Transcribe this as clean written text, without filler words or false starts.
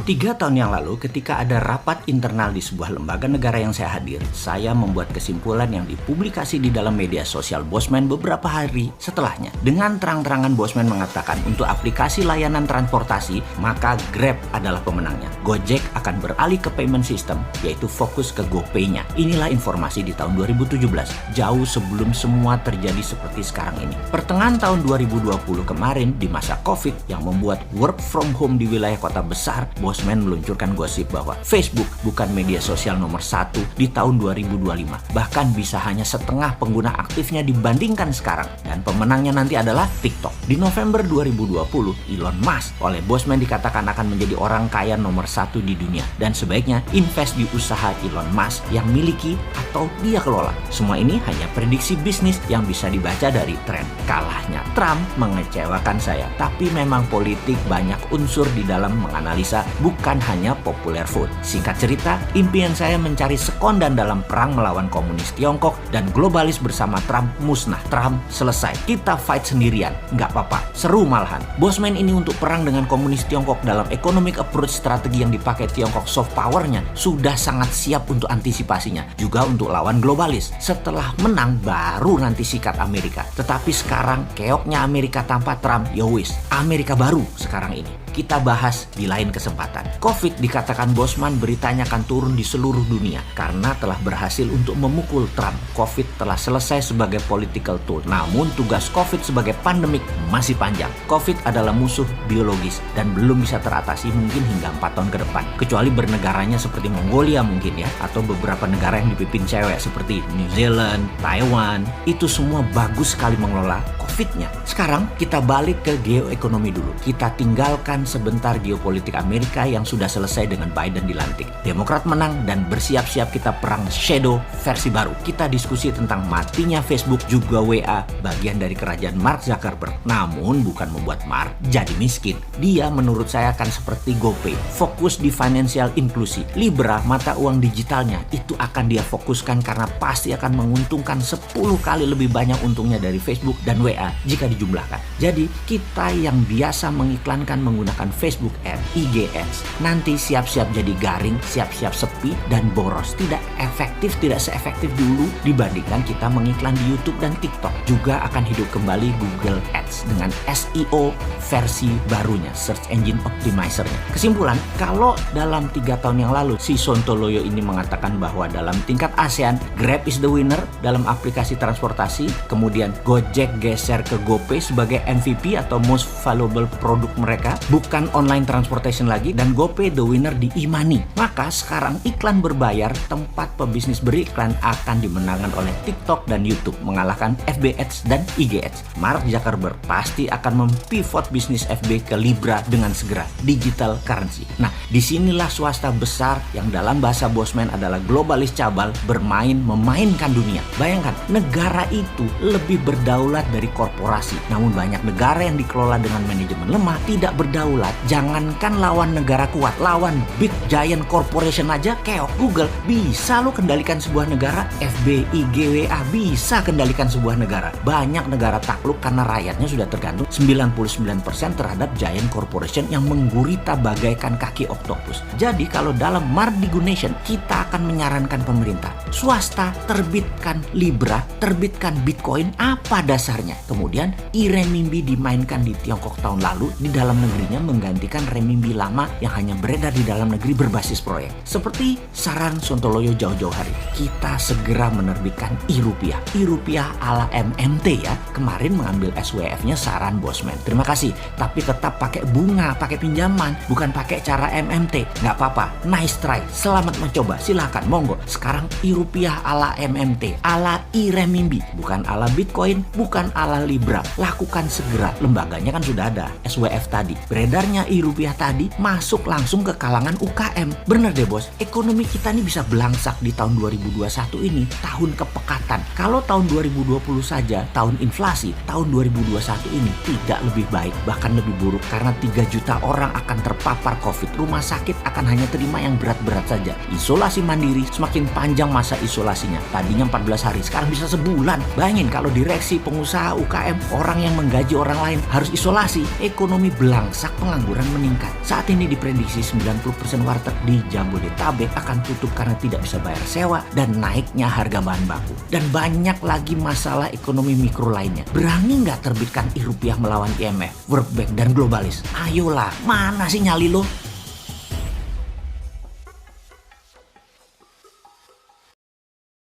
3 tahun yang lalu, ketika ada rapat internal di sebuah lembaga negara yang saya hadir, saya membuat kesimpulan yang dipublikasi di dalam media sosial Bosman beberapa hari setelahnya. Dengan terang-terangan Bosman mengatakan untuk aplikasi layanan transportasi, maka Grab adalah pemenangnya. Gojek akan beralih ke payment system, yaitu fokus ke GoPay-nya. Inilah informasi di tahun 2017, jauh sebelum semua terjadi seperti sekarang ini. Pertengahan tahun 2020 kemarin, di masa COVID yang membuat work from home di wilayah kota besar, Bosman meluncurkan gosip bahwa Facebook bukan media sosial nomor 1 di tahun 2025. Bahkan bisa hanya setengah pengguna aktifnya dibandingkan sekarang. Dan pemenangnya nanti adalah TikTok. Di November 2020, Elon Musk oleh Bosman dikatakan akan menjadi orang kaya nomor 1 di dunia. Dan sebaiknya invest di usaha Elon Musk yang miliki atau dia kelola. Semua ini hanya prediksi bisnis yang bisa dibaca dari tren. Kalahnya Trump mengecewakan saya. Tapi memang politik banyak unsur di dalam menganalisa, bukan hanya popular vote. Singkat cerita, impian saya mencari sekondan dalam perang melawan komunis Tiongkok dan globalis bersama Trump musnah. Trump selesai. Kita fight sendirian. Nggak apa-apa. Seru malahan. Bosman ini untuk perang dengan komunis Tiongkok dalam economic approach strategi yang dipakai Tiongkok soft powernya sudah sangat siap untuk antisipasinya. Juga untuk lawan globalis. Setelah menang, baru nanti sikat Amerika. Tetapi sekarang, keoknya Amerika tanpa Trump, yowis. Amerika baru sekarang ini. Kita bahas di lain kesempatan. COVID dikatakan Bosman beritanya akan turun di seluruh dunia karena telah berhasil untuk memukul Trump. COVID telah selesai sebagai political tool. Namun tugas COVID sebagai pandemik masih panjang. COVID adalah musuh biologis dan belum bisa teratasi mungkin hingga 4 tahun ke depan. Kecuali bernegaranya seperti Mongolia mungkin ya, atau beberapa negara yang dipimpin cewek seperti New Zealand, Taiwan. Itu semua bagus sekali mengelola COVID-nya. Sekarang kita balik ke geoekonomi dulu. Kita tinggalkan sebentar geopolitik Amerika yang sudah selesai dengan Biden dilantik. Demokrat menang dan bersiap-siap kita perang shadow versi baru. Kita diskusi tentang matinya Facebook juga WA, bagian dari kerajaan Mark Zuckerberg. Namun bukan membuat Mark jadi miskin. Dia menurut saya akan seperti GoPay, fokus di financial inklusi. Libra, mata uang digitalnya, itu akan dia fokuskan karena pasti akan menguntungkan 10 kali lebih banyak untungnya dari Facebook dan WA jika dijumlahkan. Jadi kita yang biasa mengiklankan menggunakan Facebook Ads, IG Ads, nanti siap-siap jadi garing, siap-siap sepi dan boros. Tidak efektif, tidak seefektif dulu dibandingkan kita mengiklan di YouTube dan TikTok. Juga akan hidup kembali Google Ads dengan SEO versi barunya, Search Engine Optimizer-nya. Kesimpulan, kalau dalam 3 tahun yang lalu si Sontoloyo ini mengatakan bahwa dalam tingkat ASEAN, Grab is the winner dalam aplikasi transportasi, kemudian Gojek geser ke GoPay sebagai MVP atau most valuable produk mereka, bukan online transportation lagi, dan GoPay the winner di e-money. Maka sekarang iklan berbayar, tempat pebisnis beriklan akan dimenangkan oleh TikTok dan YouTube, mengalahkan FB Ads dan IG Ads. Mark Zuckerberg pasti akan mempivot bisnis FB ke Libra dengan segera, digital currency. Nah, disinilah swasta besar yang dalam bahasa Bosman adalah globalis cabal memainkan dunia. Bayangkan, negara itu lebih berdaulat dari korporasi. Namun banyak negara yang dikelola dengan manajemen lemah, tidak berdaulat. Jangankan lawan negara kuat, lawan big giant corporation aja keok. Google bisa lo kendalikan sebuah negara, FB, IG, WA bisa kendalikan sebuah negara. Banyak negara takluk karena rakyatnya sudah tergantung 99% terhadap giant corporation yang menggurita bagaikan kaki oktopus. Jadi kalau dalam Mardigunation kita akan menyarankan pemerintah swasta terbitkan Libra, terbitkan Bitcoin, apa dasarnya? Kemudian e-renminbi dimainkan di Tiongkok tahun lalu, di dalam negerinya menggantikan renminbi lama yang hanya beredar di dalam negeri berbasis proyek. Seperti saran Sontoloyo jauh-jauh hari, kita segera menerbitkan e-rupiah. E-rupiah ala MMT ya. Kemarin mengambil SWF-nya saran Bosman. Terima kasih, tapi tetap pakai bunga, pakai pinjaman, bukan pakai cara MMT. Nggak apa-apa, nice try, selamat mencoba, silakan, monggo. Sekarang e-rupiah ala MMT, ala e-renminbi, bukan ala Bitcoin, bukan ala Libra. Lakukan segera, lembaganya kan sudah ada, SWF tadi. Beredarnya e-rupiah tadi masuk langsung ke kalangan UKM. Bener deh bos, ekonomi kita ini bisa belangsak di tahun 2021 ini, tahun kepekatan. Kalau tahun 2020 saja, tahun inflasi, tahun 2021 ini tidak lebih baik, bahkan lebih buruk karena 3 juta orang akan terpapar COVID. Rumah sakit akan hanya terima yang berat-berat saja. Isolasi mandiri, semakin panjang masa masa isolasinya. Tadinya 14 hari, sekarang bisa sebulan. Bayangin kalau direksi, pengusaha, UKM, orang yang menggaji orang lain harus isolasi. Ekonomi belangsak, pengangguran meningkat. Saat ini diprediksi 90% warteg di Jabodetabek akan tutup karena tidak bisa bayar sewa dan naiknya harga bahan baku. Dan banyak lagi masalah ekonomi mikro lainnya. Berani nggak terbitkan rupiah melawan IMF, World Bank, dan globalis? Ayolah, mana sih nyali lo?